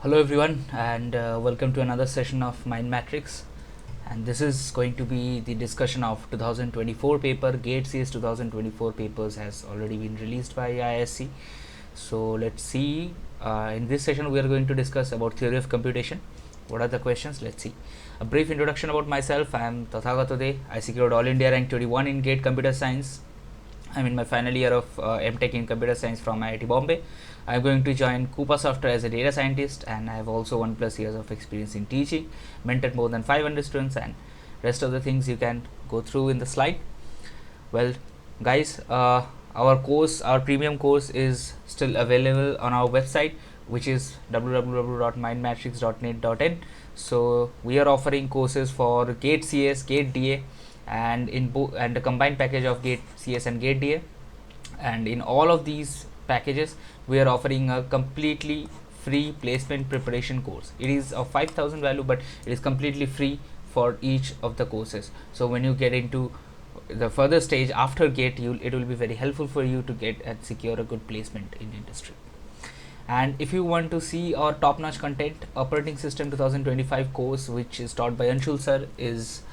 Hello everyone, and welcome to another session of MindMatrix. And this is going to be the discussion of 2024 paper. GATE CS 2024 papers has already been released by IIT. So let's see. In this session, we are going to discuss about theory of computation. What are the questions? Let's see. A brief introduction about myself. I am Tathagata. I secured All India rank 21 in GATE Computer Science. I'm in my final year of MTech in Computer Science from IIT Bombay. I'm going to join Coupa Software as a data scientist, and I have also 1+ years of experience in teaching, mentored more than 500 students, and rest of the things you can go through in the slide. Well, guys, our premium course is still available on our website, which is www.mindmatrix.net.in. So we are offering courses for GATE CS, GATE DA, and and a combined package of GATE CS and GATE DA. And in all of these packages, we are offering a completely free placement preparation course. It is of 5,000 value, but it is completely free for each of the courses. So when you get into the further stage after GATE, it will be very helpful for you to get and secure a good placement in industry. And if you want to see our top-notch content, Operating System 2025 course, which is taught by Anshul sir, is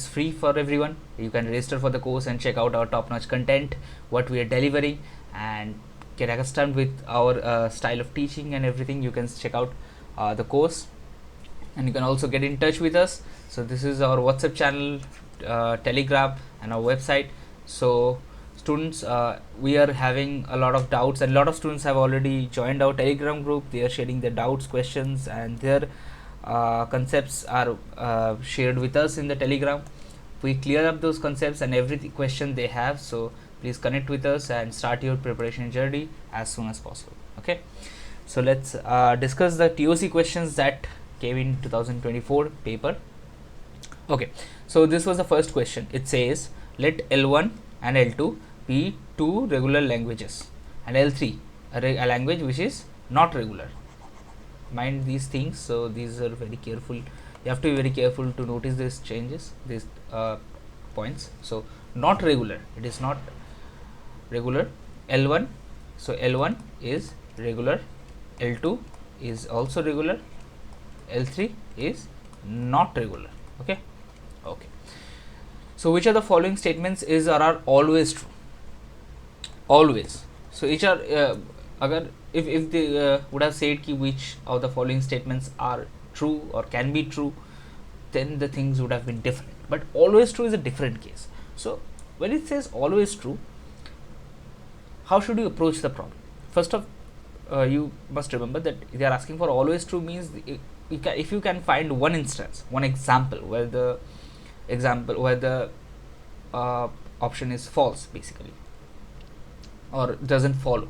free for everyone. You can register for the course and check out our top-notch content, what we are delivering, and get accustomed with our style of teaching and everything. You can check out the course, and you can also get in touch with us. So this is our WhatsApp channel, Telegram, and our website. So students, we are having a lot of doubts, and a lot of students have already joined our Telegram group. They are sharing their doubts, questions, and their concepts are shared with us in the Telegram. We clear up those concepts and every question they have. So please connect with us and start your preparation journey as soon as possible. Okay, so let's discuss the TOC questions that came in 2024 paper. Okay, so this was the first question. It says, let L1 and L2 be two regular languages, and L3 a language which is not regular. Mind these things. So these are very careful. You have to be very careful to notice these changes, these points. So not regular, it is not regular. L1, so L1 is regular, L2 is also regular, L3 is not regular. Okay. So which of the following statements are always true? Always. So each are agar if they would have said ki which of the following statements are true or can be true, then the things would have been different. But always true is a different case. So when it says always true, how should you approach the problem? First of you must remember that they are asking for always true means if you can find one instance, one example where the option is false basically, or doesn't follow,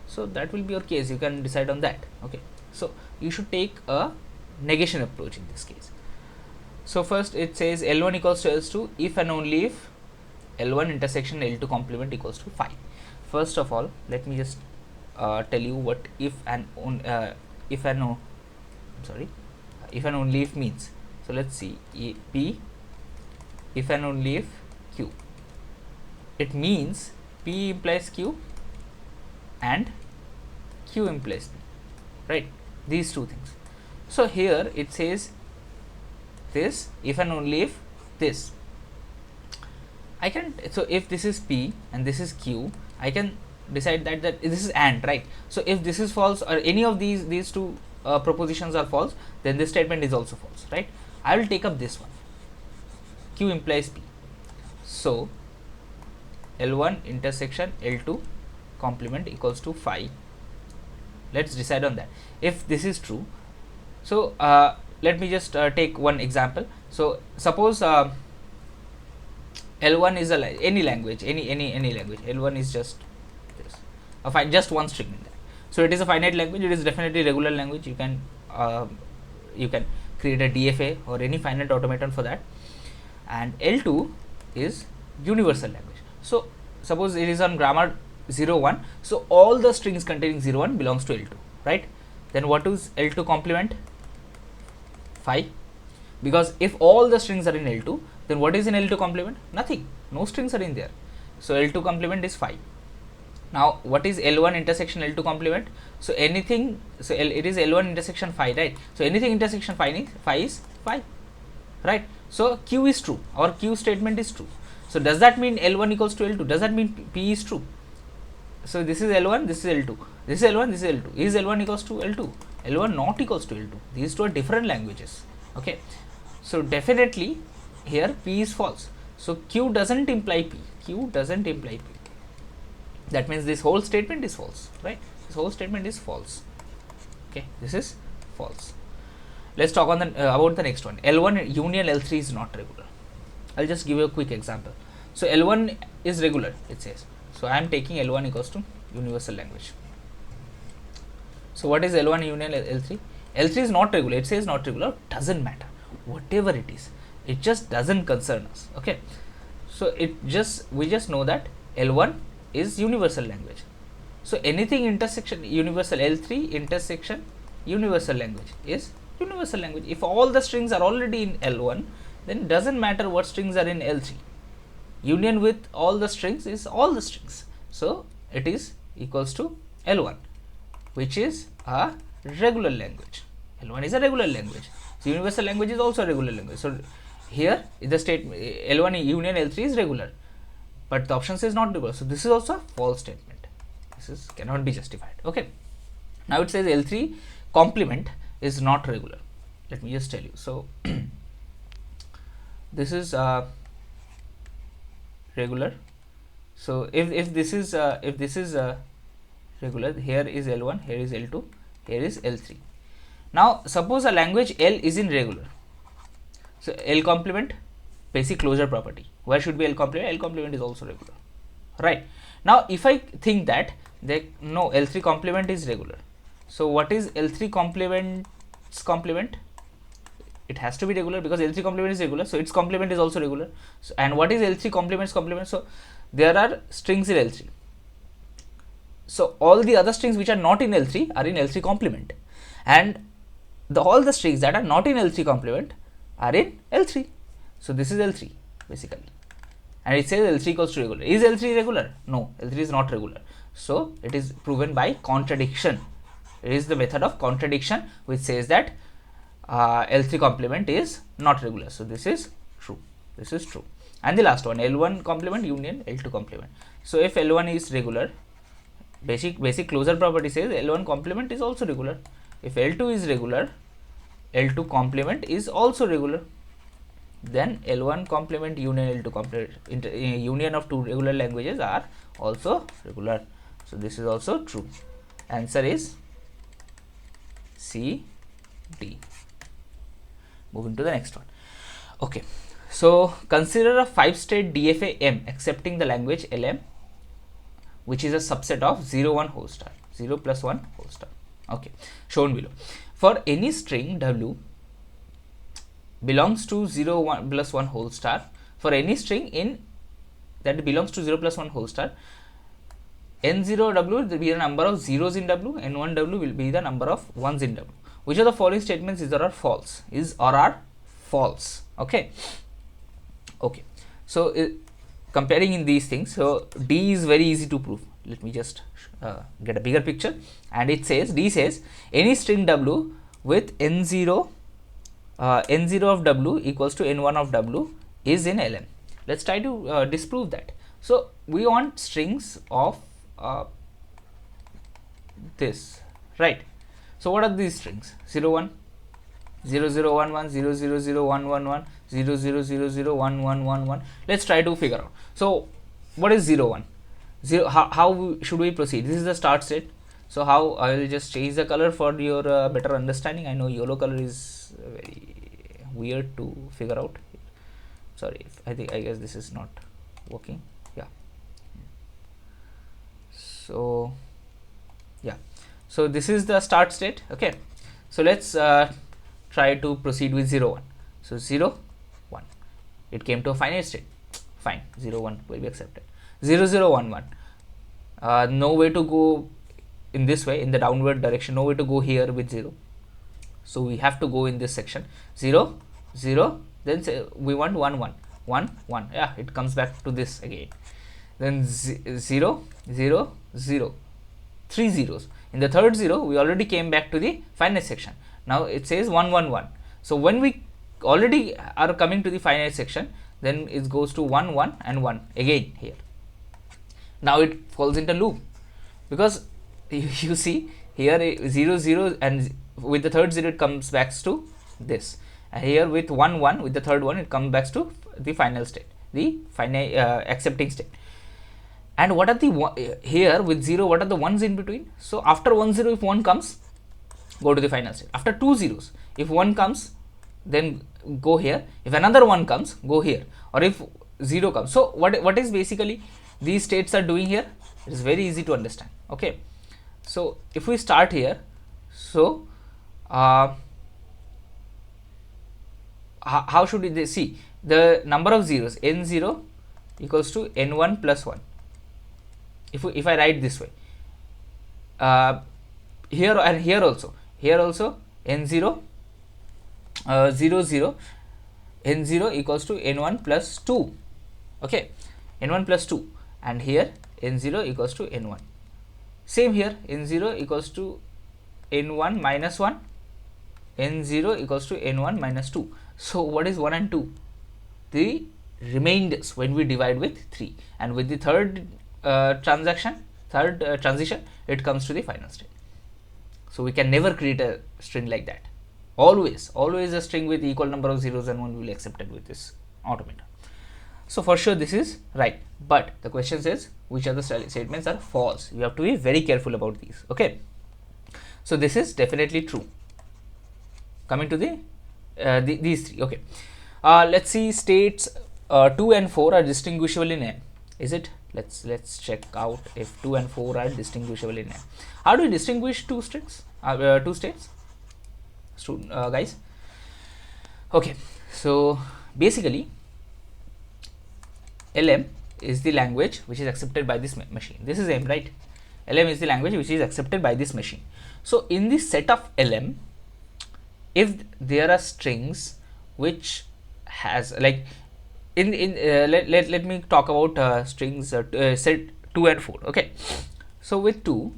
so that will be your case. You can decide on that. Okay, so you should take a negation approach in this case. So first it says L1 equals to L2 if and only if L1 intersection L2 complement equals to 5. First of all, let me just tell you what if and only if means. So let's see, P if and only if Q. It means P implies Q and Q implies P, right? These two things. So here it says this if and only if this. I can, so if this is P and this is Q, I can decide that this is AND, right? So if this is false or any of these two propositions are false, then this statement is also false, right? I will take up this one, Q implies P. So L1 intersection L2 complement equals to 5. Let's decide on that. If this is true, so let me just take one example. So suppose L1 is any language, any language. L1 is just this, just one string in that. So it is a finite language. It is definitely regular language. You can create a DFA or any finite automaton for that. And L2 is universal language. So suppose it is on grammar 0, 1. So all the strings containing 0, 1 belongs to L2, right? Then what is L2 complement? 5. Because if all the strings are in L2, then what is in L2 complement? Nothing. No strings are in there. So L2 complement is 5. Now what is L1 intersection L2 complement? So anything, so it is L1 intersection phi, right? So anything intersection phi is phi, right? So Q is true, our Q statement is true. So does that mean L1 equals to L2? Does that mean P is true? So this is L1, this is L2, this is L1, this is L2. Is L1 equals to L2? L1 not equals to L2. These two are different languages. Okay, so definitely here P is false. So Q doesn't imply P. Q doesn't imply P. That means this whole statement is false, right? This whole statement is false. Okay, this is false. Let's talk on the about the next one. L1 union L3 is not regular. I'll just give you a quick example. So L1 is regular, it says. So I am taking L1 equals to universal language. So what is L1 union L3? L3 is not regular. It says not regular. Doesn't matter. Whatever it is, it just doesn't concern us. Okay. So we just know that L1 is universal language. So anything intersection universal L3 intersection universal language is universal language. If all the strings are already in L1, then it doesn't matter what strings are in L3. Union with all the strings is all the strings. So it is equals to L1, which is a regular language. L1 is a regular language. So universal language is also a regular language. So here the state L1 union L3 is regular, but the option says not regular. So this is also a false statement. This is cannot be justified. Okay. Now it says L3 complement is not regular. Let me just tell you. So this is regular. So if this is regular, here is L1, here is L2, here is L3. Now suppose a language L is in regular. So L complement, basic closure property. Where should be L complement? L complement is also regular, right? Now if I think that no, L3 complement is regular. So what is L3 complement's complement? It has to be regular because L3 complement is regular, so its complement is also regular. So, and what is L3 complement's complement? So there are strings in L3. So all the other strings which are not in L3 are in L3 complement, and all the strings that are not in L3 complement are in L3. So this is L3 basically, and it says L3 equals to regular. Is L3 regular? No, L3 is not regular. So it is proven by contradiction. It is the method of contradiction which says that L3 complement is not regular. So this is true. This is true. And the last one, L1 complement union L2 complement. So if L1 is regular, basic closure property says L1 complement is also regular. If L2 is regular, L2 complement is also regular. Then L1 complement union L2 complement, union of two regular languages are also regular. So this is also true. Answer is C, D. Moving to the next one. Okay, so consider a 5-state DFA M accepting the language LM, which is a subset of 0, 1 whole star, 0 plus 1 whole star. Okay, shown below. For any string W belongs to 0, 1 plus 1 whole star, for any string in that belongs to 0 plus 1 whole star, N0W will be the number of zeros in W, N1W will be the number of ones in W. Which of the following statements is or are false? Is or are false? Okay. Okay. So comparing in these things, so D is very easy to prove. Let me just get a bigger picture, and it says D says any string W with N0 of W equals to N1 of W is in LM. Let's try to disprove that. So we want strings of this, right? So what are these strings? 0, 1, 0, 0, 1, 1, 0, 0, 0, 1, 1, 1, 0, 0, 0, 0, 1, 1, 1, 1. Let's try to figure out. So what is 0, 1? 0, how should we proceed? This is the start state. So how I will just change the color for your better understanding. I know yellow color is very weird to figure out. Sorry, I guess this is not working. Yeah. So yeah. So this is the start state. Okay. So let's try to proceed with 0, 1. So 0, 1. It came to a finite state. Fine. 0, 1 will be accepted. 0, 0, 1, 1. No way to go in this way, in the downward direction. No way to go here with 0. So we have to go in this section. 0, 0. Then say we want 1, 1. 1, 1. Yeah, it comes back to this again. then 0, 0, 0, 3 zeros. In the third 0, we already came back to the finite section. Now it says 1, 1, 1. So when we already are coming to the finite section, then it goes to 1, 1 and 1 again here. Now it falls into loop, because you see here 0, 0, and with the third 0 it comes back to this, and here with 1, 1, with the third one it comes back to the final state, the finite accepting state. And what are the here with 0, what are the ones in between? So after 1 0, if 1 comes, go to the final state. After 2 zeros, if 1 comes, then go here. If another 1 comes, go here. Or if 0 comes. So what is basically these states are doing here? It is very easy to understand. Okay. So if we start here, so how should we see the number of zeros? N0 equals to N1 plus 1. If I write this way, here and here also N0 0, 0, N0 equals to N1 plus 2. Okay, N1 plus 2, and here N0 equals to N1. Same here, N0 equals to N1 minus 1, N0 equals to N1 minus 2. So what is 1 and 2? The remainders when we divide with 3, and with the third transition, it comes to the final state. So we can never create a string like that. Always a string with equal number of zeros and 1 will be accepted with this automaton. So for sure this is right, but the question says which other statements are false. You have to be very careful about these. Okay, so this is definitely true. Coming to these three. Okay, let's see. States 2 and 4 are distinguishable in n. Is it? Let's check out if 2 and 4 are distinguishable in n. How do you distinguish two states? Guys. Okay, so basically LM is the language which is accepted by this machine. This is M, right? LM is the language which is accepted by this machine. So in this set of LM, if there are strings which has like let me talk about strings set 2 and 4. Okay, so with 2,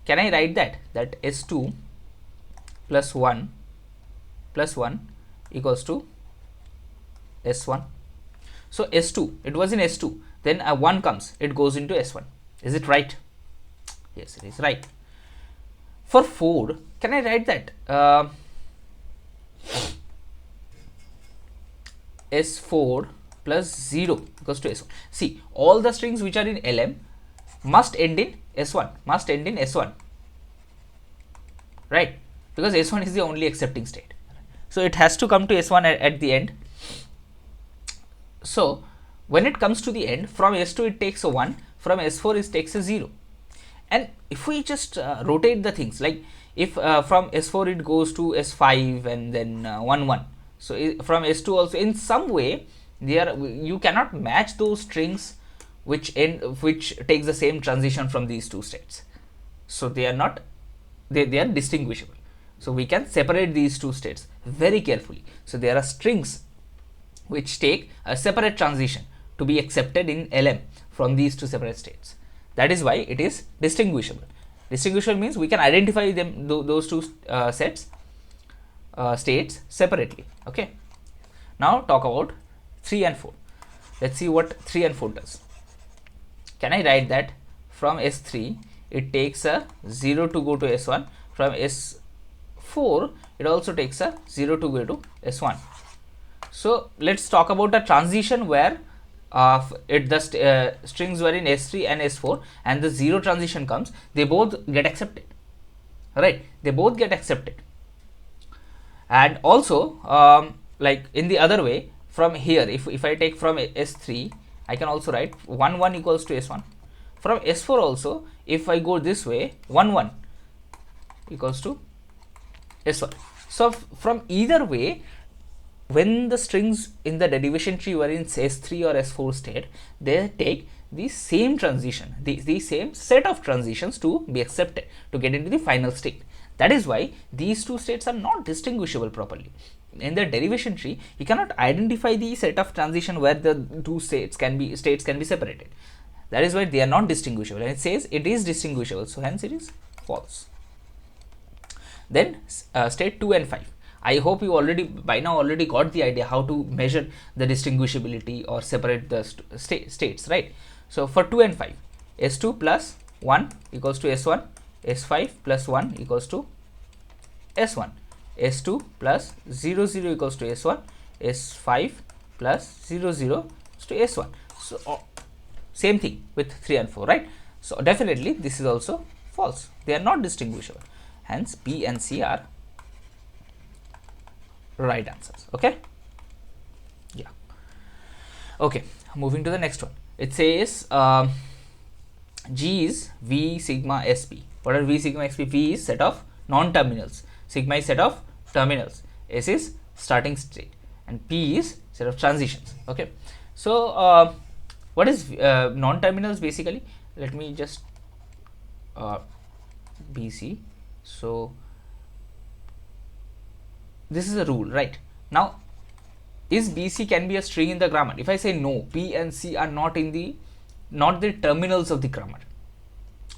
can I write that S2 plus 1 equals to S1. So S2, it was in S2, then a 1 comes, it goes into S1. Is it right? Yes, it is right. For 4, can I write that S4 plus 0 equals to S1. See, all the strings which are in LM must end in S1, right? Because S1 is the only accepting state. So it has to come to S1 at the end. So when it comes to the end, from S2 it takes a 1, from S4 it takes a 0. And if we just rotate the things, like if from S4 it goes to S5 and then 1, 1. So from S2 also, in some way you cannot match those strings which takes the same transition from these two states. So they are not, they are distinguishable. So we can separate these two states very carefully. So there are strings which take a separate transition to be accepted in LM from these two separate states. That is why it is distinguishable. Distinguishable means we can identify them, those two states separately. Okay. Now talk about 3 and 4. Let's see what 3 and 4 does. Can I write that from S3 it takes a 0 to go to S1, from S4 it also takes a 0 to go to S1. So let's talk about a transition where strings were in S3 and S4 and the 0 transition comes, they both get accepted, right? They both get accepted. And also like in the other way, from here if I take from S3, I can also write 1, 1 equals to S1. From S4 also, if I go this way, 1, 1 equals to S1. So from either way, when the strings in the derivation tree were in S3 or S4 state, they take the same transition, the same set of transitions to be accepted to get into the final state. That is why these two states are not distinguishable properly. In the derivation tree, you cannot identify the set of transition where the two states can be separated. That is why they are not distinguishable, and it says it is distinguishable, so hence it is false. Then state 2 and 5. I hope you already by now already got the idea how to measure the distinguishability or separate the states, right? So for 2 and 5, S2 plus 1 equals to S1, S5 plus 1 equals to S1, S2 plus 0 0 equals to S1, S5 plus 0 0 is to S1. So same thing with 3 and 4, right? So definitely this is also false. They are not distinguishable. Hence B and C are right answers. Okay. Yeah. Okay. Moving to the next one. It says G is V sigma SP. What are V sigma SP? V is set of non-terminals. Sigma is set of terminals. S is starting state, and P is set of transitions. Okay. So what is non-terminals basically? Let me just BC. So this is a rule, right? Now, is BC can be a string in the grammar? If I say no, P and C are not the terminals of the grammar,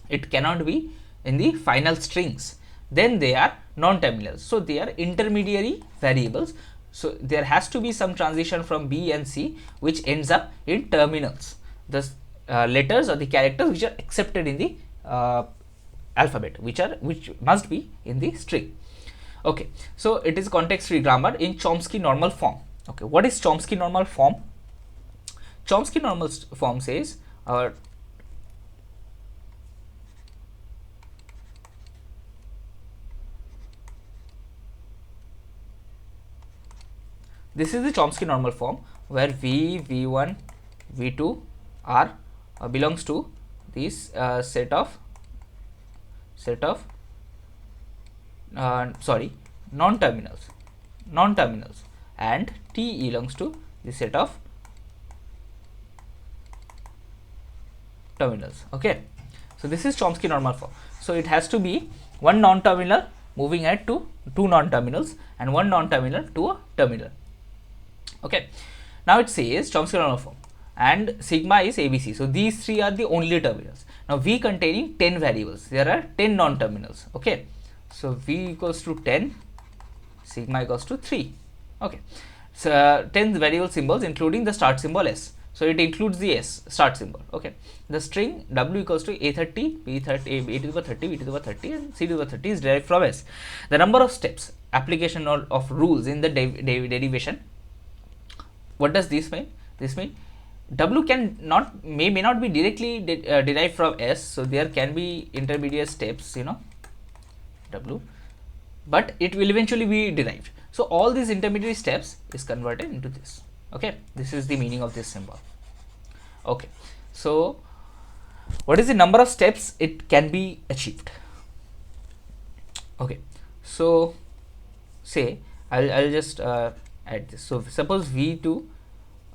it cannot be in the final strings, then they are non-terminals. So they are intermediary variables. So there has to be some transition from B and C which ends up in terminals, the letters or the characters which are accepted in the alphabet, which must be in the string. Okay, so it is context free grammar in Chomsky normal form. Okay, what is Chomsky normal form? Chomsky normal form says this is the Chomsky normal form where V, V1, V2 are belongs to this set of non-terminals, and T belongs to the set of terminals. Okay, so this is Chomsky normal form. So it has to be one non-terminal moving ahead to two non-terminals and one non-terminal to a terminal. Okay, now it says Chomsky normal form and sigma is ABC. So these three are the only terminals. Now V containing 10 variables, there are 10 non-terminals. Okay, so V equals to 10, sigma equals to 3. Okay, so 10 variable symbols including the start symbol S. So it includes the S start symbol. Okay, the string W equals to A30, B30, A to the power 30, B to the power 30, and C to the power 30 is derived from S. The number of steps, application of rules in the derivation. What does this mean? This means W may not be directly derived from S, so there can be intermediate steps, W, but it will eventually be derived. So all these intermediate steps is converted into this. Okay, this is the meaning of this symbol. Okay, so what is the number of steps it can be achieved? Okay, so say I'll just add this. So suppose V to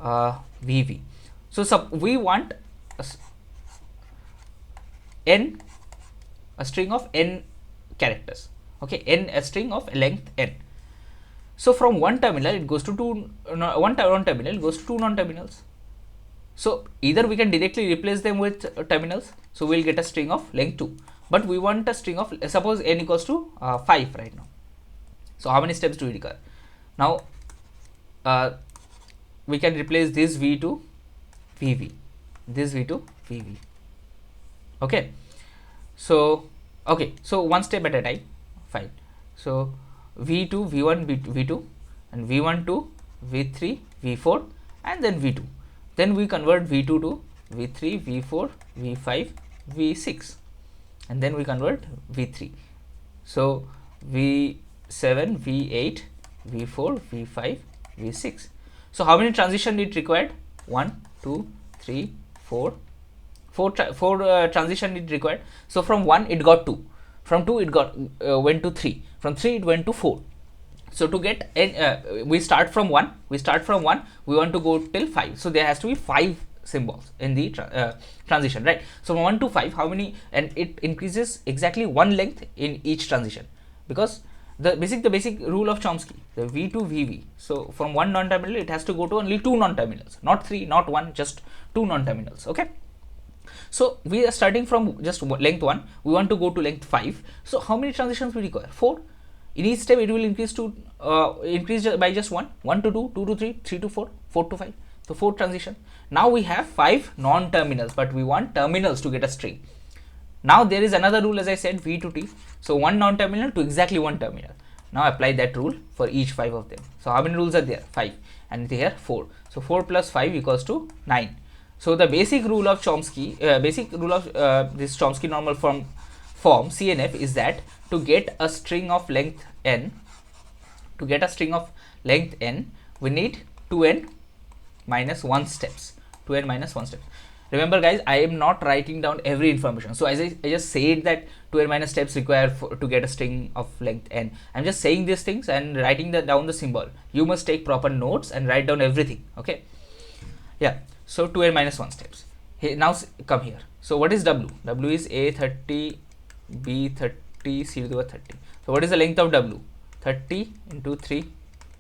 VV. So we want a string of n characters. Okay, a string of length n. So from one terminal it goes to one terminal it goes to two non-terminals. So either we can directly replace them with terminals, so we'll get a string of length 2, but we want a string of, suppose n equals to 5 right now. So how many steps do we require? Now we can replace this V to VV, this V to VV. Okay, so one step at a time. Fine. So V2, V1, V2, and V1 to V3, V4, and then V2. Then we convert V2 to V3, V4, V5, V6, and then we convert V3. So V7, V8, V4, V5, V6. So how many transition it required? 1, 2, 3, 4. Four transition it required. So from 1 it got 2. From 2 it got went to 3. From 3 it went to 4. So to get we start from 1. We want to go till 5. So there has to be 5 symbols in the transition, right? So from 1 to 5, how many? And it increases exactly one length in each transition, because the basic rule of Chomsky, the V to VV. So from one non-terminal it has to go to only two non-terminals, not 3, not 1, just 2 non-terminals. Okay. So we are starting from just length 1, we want to go to length 5. So how many transitions we require? 4. In each step it will increase to increase by just 1 to 2, 2 to 3, 3 to 4, 4 to 5. So 4 transition. Now we have 5 non-terminals, but we want terminals to get a string. Now there is another rule, as I said, V to T. So one non-terminal to exactly one terminal. Now apply that rule for each 5 of them. So how many rules are there? 5, and here 4. So 4 plus 5 equals to 9. So the basic rule of Chomsky, this Chomsky normal form CNF is that to get a string of length n, we need 2n minus 1 steps. 2n minus 1 steps. Remember guys, I am not writing down every information. So as I just said that 2n minus steps required to get a string of length n. I'm just saying these things and writing down the symbol. You must take proper notes and write down everything. Okay. Yeah. So 2n minus 1 steps. Hey, now come here. So what is W? W is A30, B30, C to the power 30. So what is the length of W? 30 into 3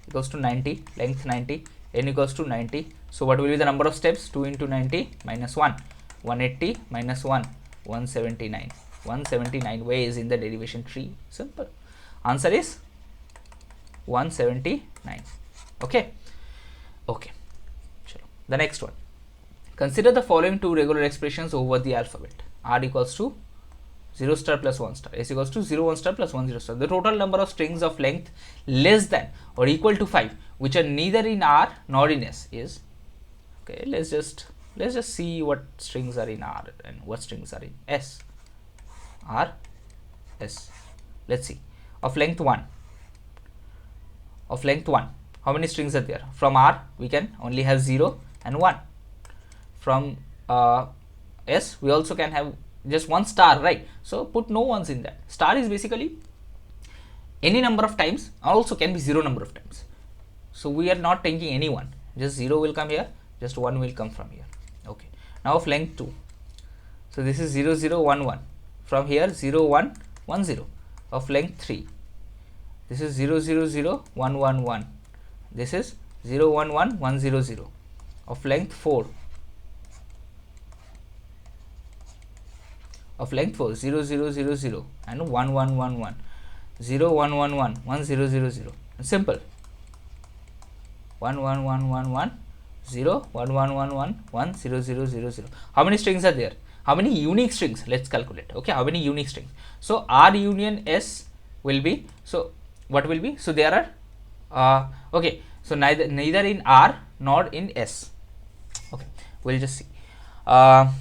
equals to 90. Length 90. N equals to 90. So what will be the number of steps? 2 into 90 minus 1. 180 minus 1. 179. 179 ways in the derivation tree. Simple. Answer is 179. Okay. Okay. The next one. Consider the following two regular expressions over the alphabet. R equals to 0 star plus 1 star. S equals to 0 1 star plus 1 0 star. The total number of strings of length less than or equal to 5, which are neither in R nor in S, is. Okay, let's just see what strings are in R and what strings are in S. R, S. Let's see. Of length 1. Of length 1. How many strings are there? From R, we can only have 0 and 1. From S, we also can have just one star, right? So put no ones in that. Star is basically any number of times, also can be 0 number of times. So we are not taking any one. Just 0 will come here, just 1 will come from here. Okay. Now of length 2. So this is 0 0 1 1. From here 0 1 1 0. Of length 3. This is 0 0 0 1 1 1. This is 0 1 1 1 0 0. Of length 4. Of length 4, 0 0 0 0 and 1 1 1 1. 0 1 1 1 1 0 0 0. Simple. 1 1 1 1 1 0 1 1 1 1 1 0 0 0 0. How many strings are there? How many unique strings? Let's calculate. Okay, how many unique strings? So R union S will be, so what will be? So there are okay, so neither in R nor in S. Okay, we'll just see. How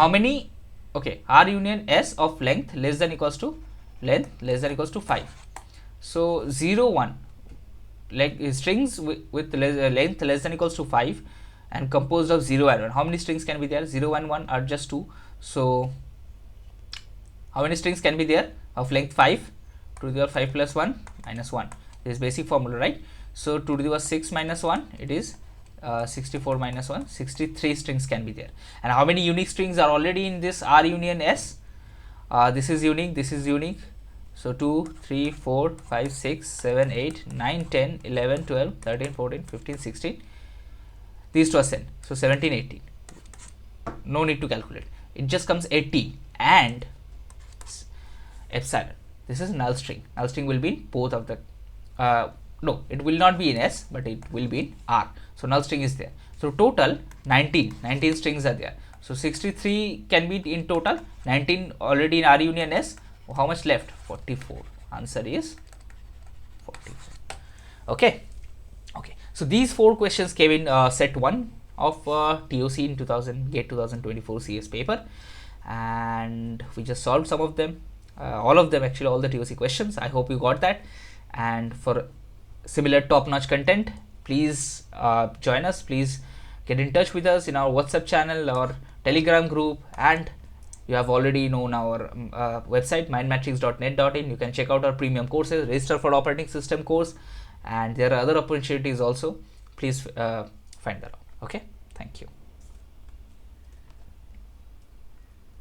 many? Okay, R union S of length less than equals to 5. So 0 1, like strings with length less than equals to 5 and composed of 0 and 1. How many strings can be there? 0 and 1 are just 2. So how many strings can be there of length 5? 2 to the power 5 plus 1 minus 1. This is basic formula, right? So 2 to the power 6 minus 1, it is 64 minus 1, 63 strings can be there. And how many unique strings are already in this R union S? This is unique, this is unique. So 2, 3, 4, 5, 6, 7, 8, 9, 10, 11, 12, 13, 14, 15, 16. These two are 10. So 17, 18. No need to calculate. It just comes 80 and epsilon. This is null string. Null string will be both of the no, it will not be in S, but it will be in R. So null string is there. So total 19 strings are there. So 63 can be in total, 19 already in R union S. How much left? 44. Answer is 44. Okay. Okay. So these 4 questions came in set 1 of TOC in 2024 CS paper, and we just solved some of them, all of them actually, all the TOC questions. I hope you got that. And for similar top-notch content, please join us. Please get in touch with us in our WhatsApp channel or Telegram group, and you have already known our website mindmatrix.net.in. You can check out our premium courses, register for operating system course, and there are other opportunities also. Please find that out. Okay, thank you.